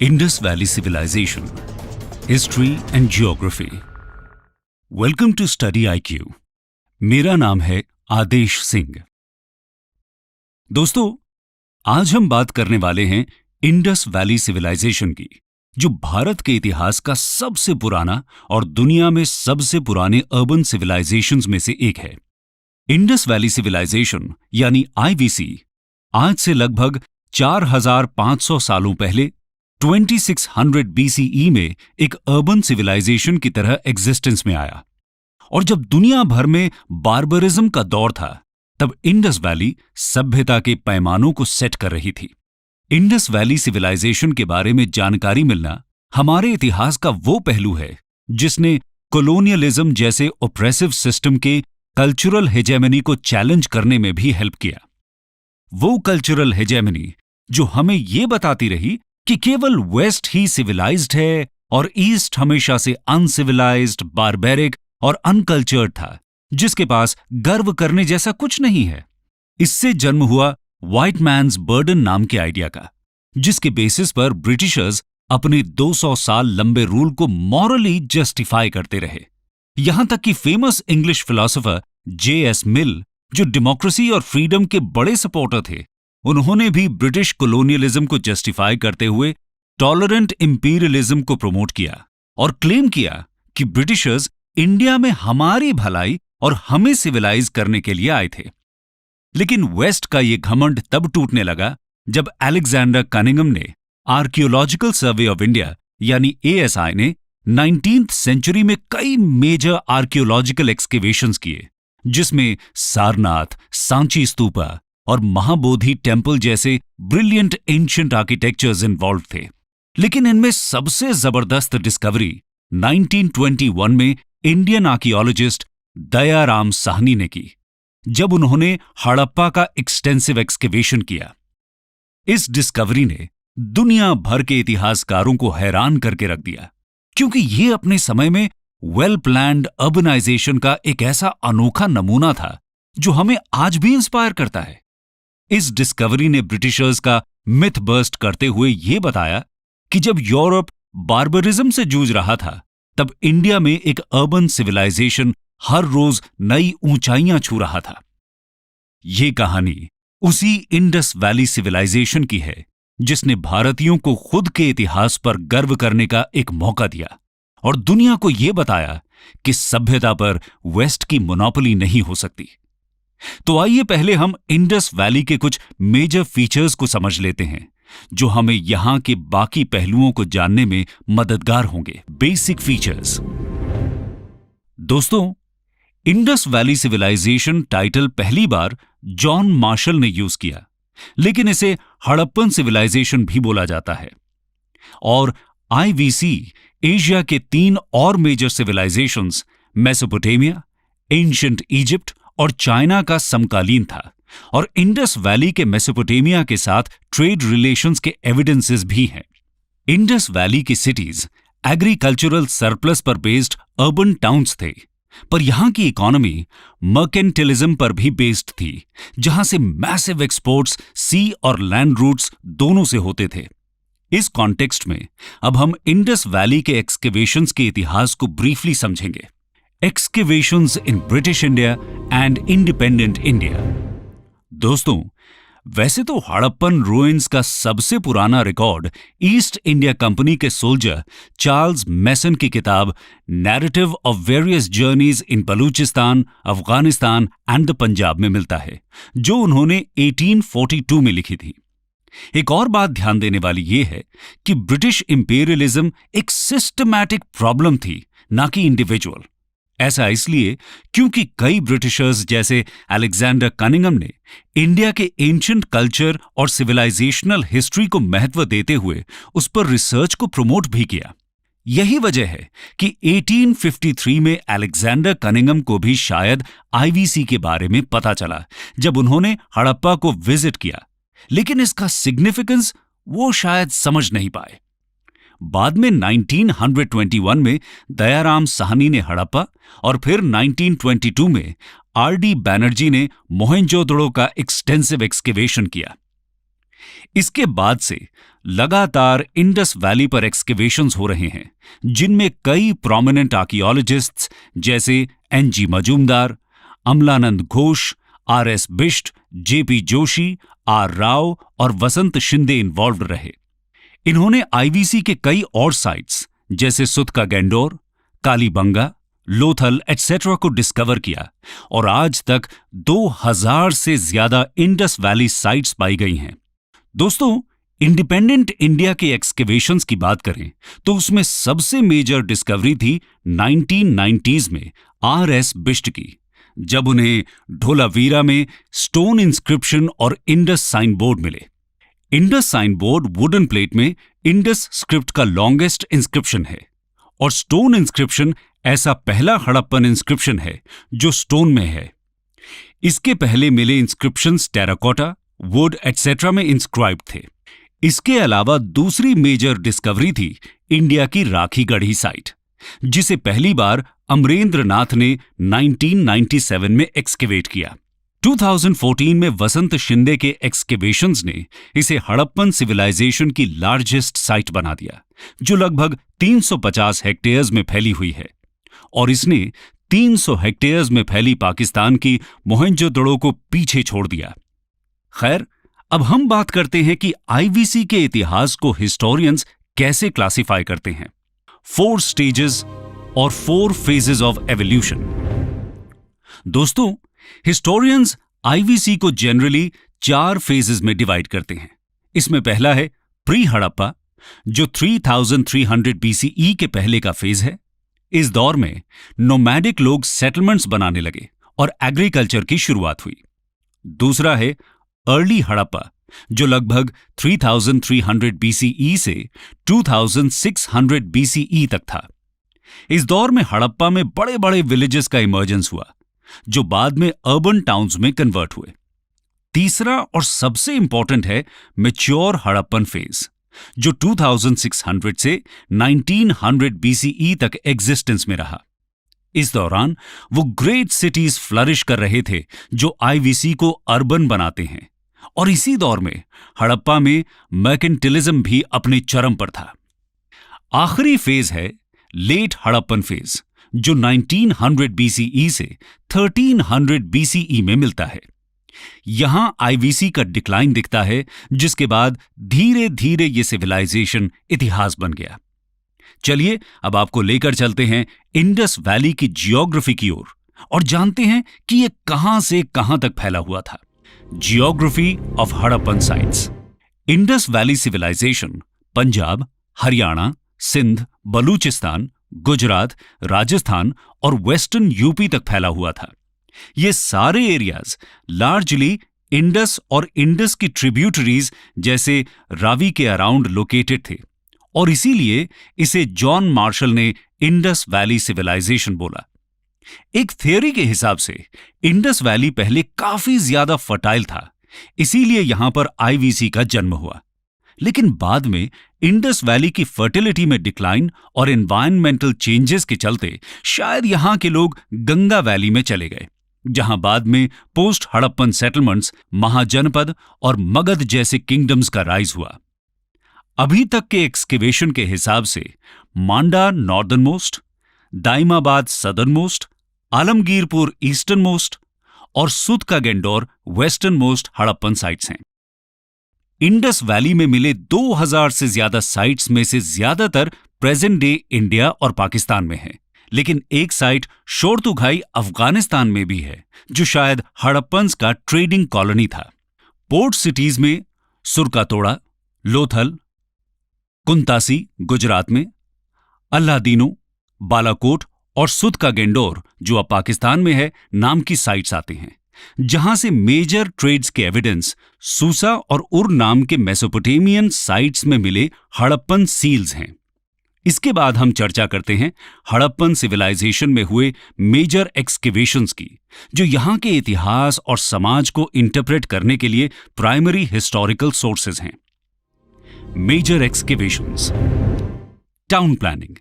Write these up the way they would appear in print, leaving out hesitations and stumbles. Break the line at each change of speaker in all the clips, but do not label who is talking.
Indus Valley Civilization, History and Geography. Welcome to Study IQ. मेरा नाम है आदेश सिंह। दोस्तों, आज हम बात करने वाले हैं इंडस वैली सिविलाइजेशन की, जो भारत के इतिहास का सबसे पुराना और दुनिया में सबसे पुराने अर्बन सिविलाइजेशंस में से एक है। इंडस वैली सिविलाइजेशन यानी आईवीसी आज से लगभग 4500 सालों पहले 2600 BCE में एक अर्बन सिविलाइजेशन की तरह एग्जिस्टेंस में आया। और जब दुनिया भर में बार्बरिज्म का दौर था, तब इंडस वैली सभ्यता के पैमानों को सेट कर रही थी। इंडस वैली सिविलाइजेशन के बारे में जानकारी मिलना हमारे इतिहास का वो पहलू है जिसने कोलोनियलिज्म जैसे ओप्रेसिव सिस्टम के कल्चरल हेजेमनी को चैलेंज करने में भी हेल्प किया। वो कल्चरल हेजेमनी जो हमें ये बताती रही कि केवल वेस्ट ही सिविलाइज्ड है और ईस्ट हमेशा से अनसिविलाइज्ड, बारबेरिक और अनकल्चर्ड था, जिसके पास गर्व करने जैसा कुछ नहीं है। इससे जन्म हुआ व्हाइट मैन्स बर्डन नाम के आइडिया का, जिसके बेसिस पर ब्रिटिशर्स अपने 200 साल लंबे रूल को मॉरली जस्टिफाई करते रहे। यहां तक कि फेमस इंग्लिश फिलोसोफर J.S. मिल, जो डेमोक्रेसी और फ्रीडम के बड़े सपोर्टर थे, उन्होंने भी ब्रिटिश कोलोनियलिज्म को जस्टिफाई करते हुए टॉलरेंट इंपीरियलिज्म को प्रमोट किया और क्लेम किया कि ब्रिटिशर्स इंडिया में हमारी भलाई और हमें सिविलाइज करने के लिए आए थे। लेकिन वेस्ट का ये घमंड तब टूटने लगा जब अलेक्जेंडर कनिंघम ने आर्कियोलॉजिकल सर्वे ऑफ इंडिया यानी ASI ने 19th सेंचुरी में कई मेजर आर्कियोलॉजिकल एक्सकेवेशंस किए, जिसमें सारनाथ, सांची स्तूपा और महाबोधि टेम्पल जैसे ब्रिलियंट एंशिएंट आर्किटेक्चर्स इन्वॉल्व थे। लेकिन इनमें सबसे जबरदस्त डिस्कवरी 1921 में इंडियन आर्कियोलॉजिस्ट दयाराम साहनी ने की, जब उन्होंने हड़प्पा का एक्सटेंसिव एक्सकेवेशन किया। इस डिस्कवरी ने दुनिया भर के इतिहासकारों को हैरान करके रख दिया, क्योंकि ये अपने समय में वेल प्लान्ड अर्बनाइजेशन का एक ऐसा अनोखा नमूना था जो हमें आज भी इंस्पायर करता है। इस डिस्कवरी ने ब्रिटिशर्स का मिथ बर्स्ट करते हुए यह बताया कि जब यूरोप बार्बरिज्म से जूझ रहा था, तब इंडिया में एक अर्बन सिविलाइजेशन हर रोज नई ऊंचाइयां छू रहा था। ये कहानी उसी इंडस वैली सिविलाइजेशन की है जिसने भारतीयों को खुद के इतिहास पर गर्व करने का एक मौका दिया और दुनिया को यह बताया कि सभ्यता पर वेस्ट की मोनोपोली नहीं हो सकती। तो आइए पहले हम इंडस वैली के कुछ मेजर फीचर्स को समझ लेते हैं, जो हमें यहां के बाकी पहलुओं को जानने में मददगार होंगे। Basic features. दोस्तों, इंडस वैली सिविलाइजेशन टाइटल पहली बार जॉन मार्शल ने यूज किया, लेकिन इसे हड़प्पन सिविलाइजेशन भी बोला जाता है। और आईवीसी एशिया के 3 और major civilizations Mesopotamia, ancient Egypt और चाइना का समकालीन था, और इंडस वैली के मेसोपोटामिया के साथ ट्रेड रिलेशंस के एविडेंसेस भी हैं। इंडस वैली की सिटीज एग्रीकल्चरल सरप्लस पर बेस्ड अर्बन टाउन्स थे, पर यहां की इकोनॉमी मर्केंटिलिज्म पर भी बेस्ड थी, जहां से मैसिव एक्सपोर्ट्स सी और लैंड रूट्स दोनों से होते थे। इस कॉन्टेक्स्ट में अब हम इंडस वैली के एक्सकेवेशंस के इतिहास को ब्रीफली समझेंगे। Excavations in British India and independent India. दोस्तों, वैसे तो हड़प्पन रूइंस का सबसे पुराना रिकॉर्ड ईस्ट इंडिया कंपनी के सोल्जर चार्ल्स मैसन की किताब narrative of various journeys in Balochistan, Afghanistan and the Punjab में मिलता है, जो उन्होंने 1842 में लिखी थी। एक और बात ध्यान देने वाली यह है कि ब्रिटिश इंपीरियलिज्म एक सिस्टमैटिक प्रॉब्लम थी, ना कि इंडिविजुअल। ऐसा इसलिए क्योंकि कई ब्रिटिशर्स जैसे अलेक्जेंडर कनिंघम ने इंडिया के एंशिएंट कल्चर और सिविलाइजेशनल हिस्ट्री को महत्व देते हुए उस पर रिसर्च को प्रमोट भी किया। यही वजह है कि 1853 में अलेक्जेंडर कनिंघम को भी शायद आईवीसी के बारे में पता चला जब उन्होंने हड़प्पा को विजिट किया, लेकिन इसका सिग्निफिकेंस वो शायद समझ नहीं पाए। बाद में 1921 में दयाराम साहनी ने हड़प्पा और फिर 1922 में RD बैनर्जी ने मोहेंजोदड़ो का एक्सटेंसिव एक्सकेवेशन किया। इसके बाद से लगातार इंडस वैली पर एक्सकेवेशंस हो रहे हैं, जिनमें कई प्रोमिनेंट आर्कियोलॉजिस्ट्स जैसे NG Majumdar, Amalananda Ghosh, RS Bisht, JP Joshi, R Rao और वसंत शिंदे इन्वॉल्व रहे। इन्होंने आईवीसी के कई और साइट्स जैसे सुतका गैंडोर, कालीबंगा, लोथल एटसेट्रा को डिस्कवर किया और आज तक 2000 से ज्यादा इंडस वैली साइट्स पाई गई हैं। दोस्तों, इंडिपेंडेंट इंडिया के एक्सकेवेशंस की बात करें तो उसमें सबसे मेजर डिस्कवरी थी 1990s में आरएस बिष्ट की, जब उन्हें ढोलावीरा में स्टोन इंस्क्रिप्शन और इंडस साइन बोर्ड मिले। Indus sign board wooden plate में इंडस स्क्रिप्ट का लॉन्गेस्ट इंस्क्रिप्शन है और स्टोन इंस्क्रिप्शन ऐसा पहला हड़प्पन इंस्क्रिप्शन है जो स्टोन में है। इसके पहले मिले इंस्क्रिप्शंस टेराकोटा, वुड एटसेट्रा में इंस्क्राइब्ड थे। इसके अलावा दूसरी मेजर डिस्कवरी थी इंडिया की राखी गढ़ी साइट, जिसे पहली बार अमरेंद्र नाथ ने 1997 में एक्सकेवेट किया। 2014 में वसंत शिंदे के एक्सकेवेशंस ने इसे हड़प्पन सिविलाइजेशन की लार्जेस्ट साइट बना दिया, जो लगभग 350 हेक्टेयर्स में फैली हुई है, और इसने 300 हेक्टेयर्स में फैली पाकिस्तान की मोहनजोदड़ो को पीछे छोड़ दिया। खैर, अब हम बात करते हैं कि आईवीसी के इतिहास को हिस्टोरियंस कैसे क्लासिफाई करते हैं। 4 स्टेजेस और 4 फेजेस ऑफ एवोल्यूशन। दोस्तों, हिस्टोरियंस आईवीसी को जनरली 4 फेजेस में डिवाइड करते हैं। इसमें पहला है प्री हड़प्पा, जो 3300 बीसीई के पहले का फेज है। इस दौर में नोमैडिक लोग सेटलमेंट्स बनाने लगे और एग्रीकल्चर की शुरुआत हुई। दूसरा है अर्ली हड़प्पा, जो लगभग 3300 बीसीई से 2600 बीसीई तक था। इस दौर में हड़प्पा में बड़े बड़े विलेजेस का इमर्जेंस हुआ, जो बाद में अर्बन टाउन्स में कन्वर्ट हुए। तीसरा और सबसे इंपॉर्टेंट है मैच्योर हड़प्पन फेज, जो 2600 से 1900 बीसीई तक एग्जिस्टेंस में रहा। इस दौरान वो ग्रेट सिटीज फ्लरिश कर रहे थे, जो आईवीसी को अर्बन बनाते हैं, और इसी दौर में हड़प्पा में मर्केंटिलिज्म भी अपने चरम पर था। आखिरी फेज है लेट हड़प्पन फेज, जो 1900 बीसीई से 1300 बीसीई में मिलता है। यहां आईवीसी का डिक्लाइन दिखता है, जिसके बाद धीरे धीरे ये सिविलाइजेशन इतिहास बन गया। चलिए अब आपको लेकर चलते हैं इंडस वैली की जियोग्राफी की ओर और जानते हैं कि ये कहां से कहां तक फैला हुआ था। Geography of Harappan sites. Indus valley civilization Punjab, Haryana, Sindh, Balochistan, Gujarat, Rajasthan और वेस्टर्न यूपी तक फैला हुआ था। ये सारे एरियाज लार्जली इंडस और इंडस की ट्रिब्यूटरीज जैसे रावी के अराउंड लोकेटेड थे, और इसीलिए इसे जॉन मार्शल ने इंडस वैली सिविलाइजेशन बोला। एक थियोरी के हिसाब से इंडस वैली पहले काफी ज्यादा फर्टाइल था, इसीलिए यहां पर आईवीसी का जन्म हुआ। लेकिन बाद में इंडस वैली की फर्टिलिटी में डिक्लाइन और एनवायरमेंटल चेंजेस के चलते शायद यहां के लोग गंगा वैली में चले गए, जहां बाद में पोस्ट हड़प्पन सेटलमेंट्स, महाजनपद और मगध जैसे किंगडम्स का राइज हुआ। अभी तक के एक्सकेवेशन के हिसाब से Manda northern most, Daimabad southern most, Alamgirpur eastern most और Sutkagen Dor western most Harappan sites हैं। इंडस वैली में मिले 2000 से ज्यादा साइट्स में से ज्यादातर प्रेजेंट डे इंडिया और पाकिस्तान में है, लेकिन एक साइट शोरतुघाई अफगानिस्तान में भी है, जो शायद हड़प्पन्स का ट्रेडिंग कॉलोनी था। पोर्ट सिटीज में सुरकातोड़ा, लोथल, कुंतासी गुजरात में, अल्लादीनो, बालाकोट और सुतका गैंडोर, जो अब पाकिस्तान में है, नाम की साइट्स आते हैं, जहां से मेजर ट्रेड्स के एविडेंस सूसा और उर नाम के मेसोपोटेमियन साइट्स में मिले हड़प्पन सील्स हैं। इसके बाद हम चर्चा करते हैं हड़प्पन सिविलाइजेशन में हुए मेजर एक्सकेवेशंस की, जो यहां के इतिहास और समाज को इंटरप्रेट करने के लिए प्राइमरी हिस्टोरिकल सोर्सेज हैं। Major excavations. Town planning.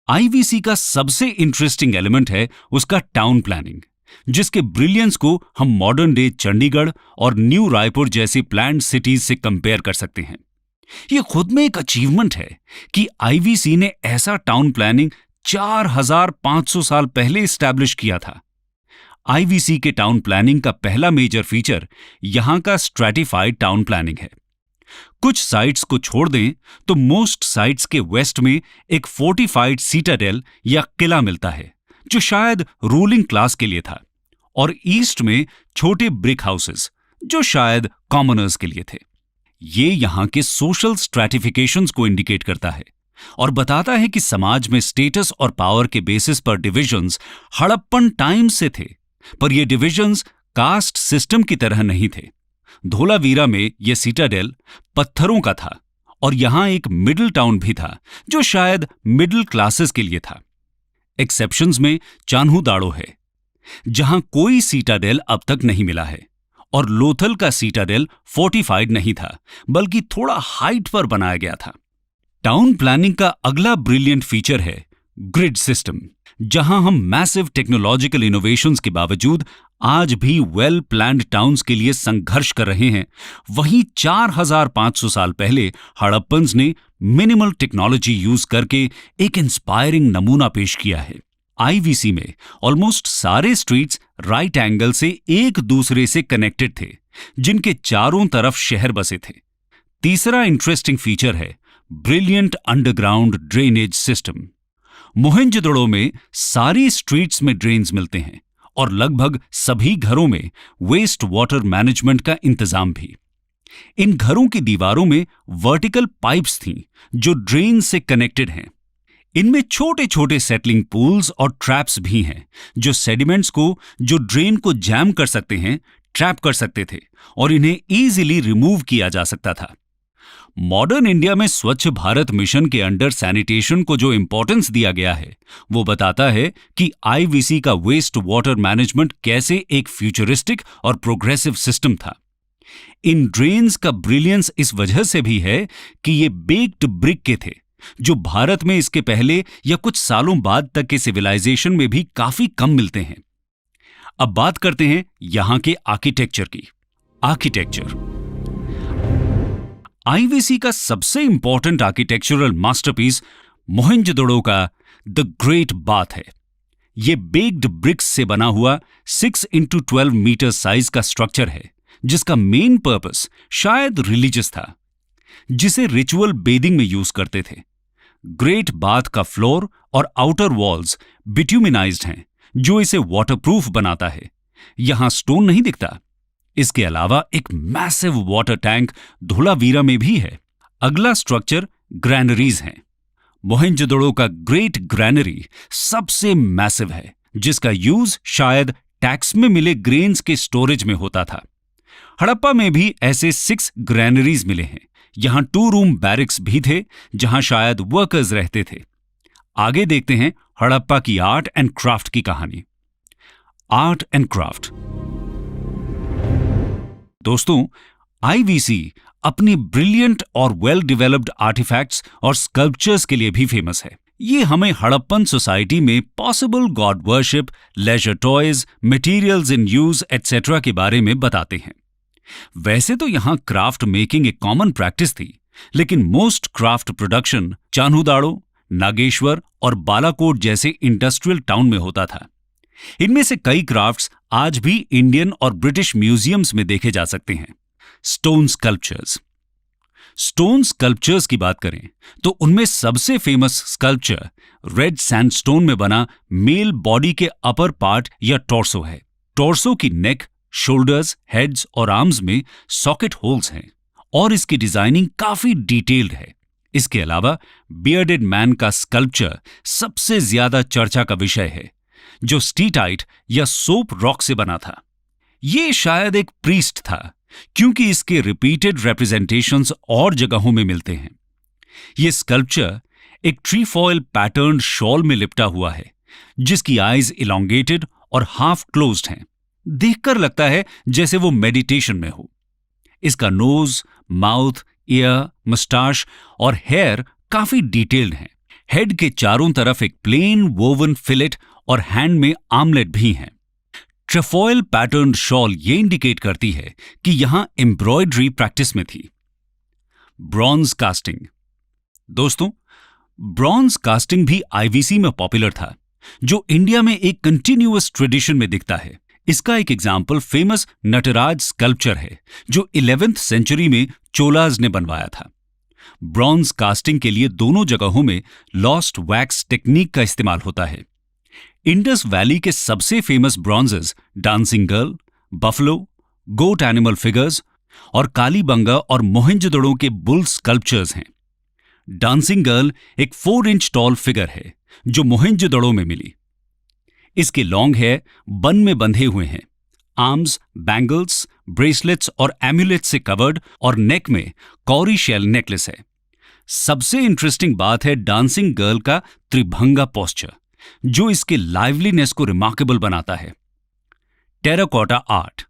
IVC का सबसे इंटरेस्टिंग एलिमेंट है उसका टाउन प्लानिंग, जिसके ब्रिलियंस को हम मॉडर्न डे चंडीगढ़ और न्यू रायपुर जैसी प्लान्ड सिटीज से कंपेयर कर सकते हैं। ये खुद में एक अचीवमेंट है कि आईवीसी ने ऐसा टाउन प्लानिंग 4500 साल पहले इस्टेब्लिश किया था। आईवीसी के टाउन प्लानिंग का पहला मेजर फीचर यहां का स्ट्रैटिफाइड टाउन प्लानिंग है। कुछ साइट्स को छोड़ दें तो मोस्ट साइट्स के वेस्ट में एक फोर्टिफाइड सीटाडेल या किला मिलता है, जो शायद रूलिंग क्लास के लिए था, और ईस्ट में छोटे ब्रिक हाउसेस, जो शायद कॉमनर्स के लिए थे। ये यहां के सोशल स्ट्रैटिफिकेशंस को इंडिकेट करता है और बताता है कि समाज में स्टेटस और पावर के बेसिस पर डिविजन्स हड़प्पन टाइम से थे, पर ये डिविजन्स कास्ट सिस्टम की तरह नहीं थे। धोलावीरा में यह सीटाडेल पत्थरों का था और यहां एक मिडिल टाउन भी था, जो शायद मिडिल क्लासेस के लिए था। एक्सेप्शंस में चान्हू-दाड़ो है, जहां कोई सीटाडेल अब तक नहीं मिला है, और लोथल का सीटाडेल फोर्टिफाइड नहीं था, बल्कि थोड़ा हाइट पर बनाया गया था। टाउन प्लानिंग का अगला ब्रिलियंट फीचर है ग्रिड सिस्टम, जहां हम मैसिव टेक्नोलॉजिकल इनोवेशंस के बावजूद आज भी वेल प्लान्ड टाउन्स के लिए संघर्ष कर रहे हैं। वहीं 4500 साल पहले हड़प्पन्स ने मिनिमल टेक्नोलॉजी यूज करके एक इंस्पायरिंग नमूना पेश किया है। आईवीसी में ऑलमोस्ट सारे स्ट्रीट्स राइट एंगल से एक दूसरे से कनेक्टेड थे, जिनके चारों तरफ शहर बसे थे। तीसरा इंटरेस्टिंग फीचर है ब्रिलियंट अंडरग्राउंड ड्रेनेज सिस्टम। मोहेंजोदड़ो में सारी स्ट्रीट्स में ड्रेन्स मिलते हैं और लगभग सभी घरों में वेस्ट वाटर मैनेजमेंट का इंतजाम भी। इन घरों की दीवारों में वर्टिकल पाइप्स थीं जो ड्रेन से कनेक्टेड हैं। इनमें छोटे छोटे सेटलिंग पूल्स और ट्रैप्स भी हैं, जो सेडिमेंट्स को जो ड्रेन को जैम कर सकते हैं, ट्रैप कर सकते थे और इन्हें इजीली रिमूव किया जा सकता था। मॉडर्न इंडिया में स्वच्छ भारत मिशन के अंडर सैनिटेशन को जो इंपॉर्टेंस दिया गया है, वो बताता है कि आईवीसी का वेस्ट वाटर मैनेजमेंट कैसे एक फ्यूचरिस्टिक और प्रोग्रेसिव सिस्टम था। इन ड्रेन्स का ब्रिलियंस इस वजह से भी है कि ये बेक्ड ब्रिक के थे, जो भारत में इसके पहले या कुछ सालों बाद तक के सिविलाइजेशन में भी काफी कम मिलते हैं। अब बात करते हैं यहां के आर्किटेक्चर की। आर्किटेक्चर आईवीसी का सबसे इंपॉर्टेंट आर्किटेक्चरल मास्टरपीस मोहेंजोदड़ो का द ग्रेट बाथ है। यह बेक्ड ब्रिक्स से बना हुआ 6x12 मीटर साइज का स्ट्रक्चर है, जिसका मेन पर्पस शायद रिलीजियस था, जिसे रिचुअल बेदिंग में यूज करते थे। ग्रेट बाथ का फ्लोर और आउटर वॉल्स बिट्यूमिनाइज्ड हैं, जो इसे वाटरप्रूफ बनाता है। यहां स्टोन नहीं दिखता। इसके अलावा एक मैसिव वाटर टैंक धोलावीरा में भी है। अगला स्ट्रक्चर ग्रैनरीज हैं। मोहेंजोदड़ो का ग्रेट ग्रैनरी सबसे मैसिव है, जिसका यूज शायद टैक्स में मिले ग्रेन्स के स्टोरेज में होता था। हड़प्पा में भी ऐसे 6 ग्रैनरीज मिले हैं। यहां 2 रूम बैरिक्स भी थे, जहां शायद वर्कर्स रहते थे। आगे देखते हैं हड़प्पा की आर्ट एंड क्राफ्ट की कहानी। Art and craft. दोस्तों, आईवीसी अपनी ब्रिलियंट और वेल डेवलप्ड आर्टिफैक्ट्स और स्कल्पचर्स के लिए भी फेमस है। ये हमें हड़प्पन सोसाइटी में possible god worship, leisure toys, materials in use etcetera के बारे में बताते हैं। वैसे तो यहां क्राफ्ट मेकिंग एक कॉमन प्रैक्टिस थी, लेकिन most craft production Chanhudaro, Nageshwar और बालाकोट जैसे इंडस्ट्रियल टाउन में होता था। इनमें से कई क्राफ्ट्स आज भी इंडियन और ब्रिटिश म्यूजियम्स में देखे जा सकते हैं। Stone sculptures. स्टोन स्कल्पचर्स की बात करें तो उनमें सबसे फेमस स्कल्पचर रेड सैंडस्टोन में बना मेल बॉडी के अपर पार्ट या टॉर्सो है। टॉर्सो की नेक, शोल्डर्स, हेड्स और आर्म्स में सॉकेट होल्स हैं और इसकी डिजाइनिंग काफी डिटेल्ड है। इसके अलावा बियर्डेड मैन का स्कल्पचर सबसे ज्यादा चर्चा का विषय है, जो स्टीटाइट या सोप रॉक से बना था। ये शायद एक प्रीस्ट था, क्योंकि इसके रिपीटेड रिप्रेजेंटेशंस और जगहों में मिलते हैं। यह स्कल्पचर एक ट्रीफॉयल पैटर्न शॉल में लिपटा हुआ है, जिसकी आईज इलोंगेटेड और हाफ क्लोज्ड हैं। देखकर लगता है जैसे वो मेडिटेशन में हो। इसका नोज, माउथ, ईयर, मस्टाश और हेयर काफी डिटेल्ड हैं। हेड के चारों तरफ एक प्लेन वोवन फिलेट और हैंड में आर्मलेट भी हैं। ट्रेफॉयल पैटर्न शॉल ये इंडिकेट करती है कि यहां एम्ब्रॉयडरी प्रैक्टिस में थी। Bronze casting. दोस्तों, ब्रॉन्ज कास्टिंग भी आईवीसी में पॉपुलर था, जो इंडिया में एक कंटिन्यूअस ट्रेडिशन में दिखता है। इसका एक एग्जाम्पल फेमस नटराज स्कल्पचर है, जो 11th सेंचुरी में चोलाज ने बनवाया था। ब्रॉन्ज कास्टिंग के लिए दोनों जगहों में लॉस्ट वैक्स टेक्निक का इस्तेमाल होता है। इंडस वैली के सबसे फेमस ब्रॉन्जेस डांसिंग गर्ल, बफलो, गोट एनिमल फिगर्स और कालीबंगा और मोहेंजोदड़ो के बुल स्कल्पचर्स हैं। डांसिंग गर्ल एक 4 इंच टॉल फिगर है जो मोहेंजोदड़ो में मिली। इसके लॉन्ग हेयर बन में बंधे हुए हैं, आर्म्स, बैंगल्स, ब्रेसलेट्स और एम्यूलेट्स से कवर्ड और नेक में कौरी शेल नेकलेस है। सबसे इंटरेस्टिंग बात है डांसिंग गर्ल का त्रिभंगा पोस्चर, जो इसके लाइवलीनेस को रिमार्केबल बनाता है। Terracotta art.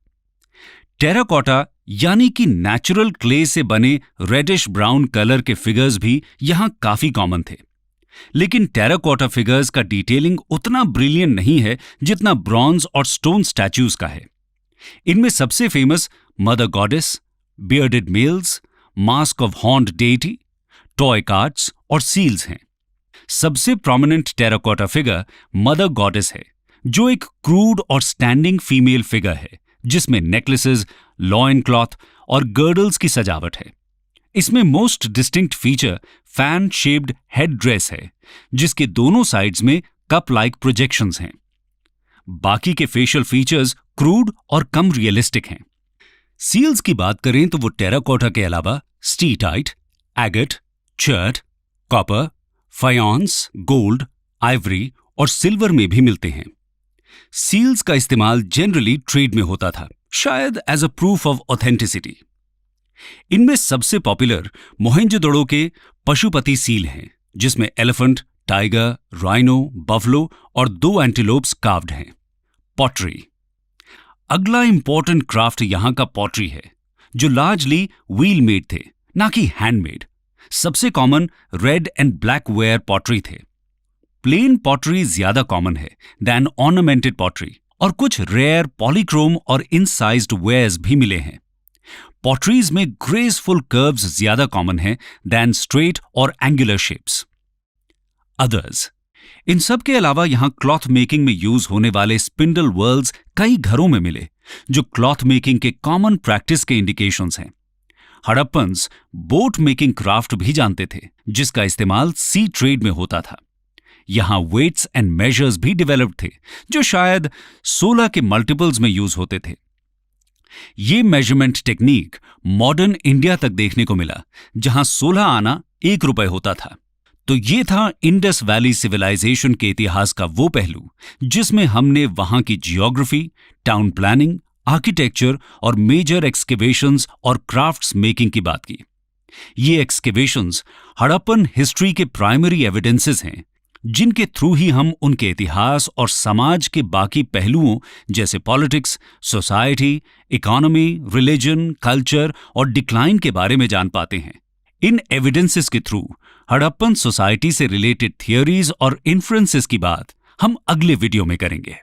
टेराकोटा यानी कि नेचुरल क्ले से बने रेडिश ब्राउन कलर के फिगर्स भी यहां काफी कॉमन थे, लेकिन टेराकोटा फिगर्स का डिटेलिंग उतना ब्रिलियंट नहीं है जितना ब्रॉन्ज और स्टोन स्टैच्यूज का है। इनमें सबसे famous mother goddess, bearded males, mask of horned deity, toy cards और सील्स हैं। सबसे prominent terracotta figure mother goddess है, जो एक क्रूड और स्टैंडिंग फीमेल फिगर है जिसमें नेकलेसेस, लॉइन क्लॉथ और गर्डल्स की सजावट है। इसमें most distinct feature fan shaped head dress है, जिसके दोनों साइड्स में कप लाइक प्रोजेक्शंस हैं। बाकी के फेशियल फीचर्स क्रूड और कम रियलिस्टिक हैं। सील्स की बात करें तो वो टेराकोटा के अलावा steatite, agate, chert, copper, faience, gold, ivory और सिल्वर में भी मिलते हैं। सील्स का इस्तेमाल जनरली ट्रेड में होता था, शायद as a proof of authenticity. इनमें सबसे पॉपुलर मोहेंजोदड़ो के पशुपति सील हैं, जिसमें एलिफेंट, टाइगर, राइनो, बफलो और 2 एंटीलोप्स कार्व्ड हैं। पॉटरी। अगला इंपॉर्टेंट क्राफ्ट यहां का पॉटरी है, जो लार्जली व्हील मेड थे, ना कि हैंडमेड। सबसे common red and black ware pottery थे। प्लेन पॉटरी ज्यादा कॉमन है दैन ऑर्नामेंटेड पॉटरी, और कुछ रेयर पॉलीक्रोम और इनसाइज्ड वेयर्स भी मिले हैं। पॉटरीज में ग्रेसफुल कर्व्स ज्यादा कॉमन हैं दैन स्ट्रेट और एंगुलर शेप्स। अदर्स। इन सब के अलावा यहां क्लॉथ मेकिंग में यूज होने वाले स्पिंडल व्हर्ल्स कई घरों में मिले, जो क्लॉथ मेकिंग के कॉमन प्रैक्टिस के इंडिकेशंस हैं। हड़प्पन्स बोट मेकिंग क्राफ्ट भी जानते थे, जिसका इस्तेमाल सी ट्रेड में होता था। यहां वेट्स एंड मेजर्स भी डेवलप्ड थे, जो शायद 16 के मल्टीपल्स में यूज होते थे। ये मेजरमेंट टेक्निक मॉडर्न इंडिया तक देखने को मिला, जहां 16 आना 1 रुपए होता था। तो ये था इंडस वैली सिविलाइजेशन के इतिहास का वो पहलू जिसमें हमने वहां की जियोग्राफी, टाउन प्लानिंग, आर्किटेक्चर और मेजर एक्सकेवेशंस और क्राफ्ट्स मेकिंग की बात की। ये एक्सकेवेशंस हड़प्पन हिस्ट्री के प्राइमरी एविडेंसेस हैं, जिनके थ्रू ही हम उनके इतिहास और समाज के बाकी पहलुओं जैसे politics, society, economy, religion, culture और डिक्लाइन के बारे में जान पाते हैं। इन एविडेंसेस के थ्रू हड़प्पन सोसाइटी से रिलेटेड थियोरीज और इन्फ्रेंसेस की बात हम अगले वीडियो में करेंगे।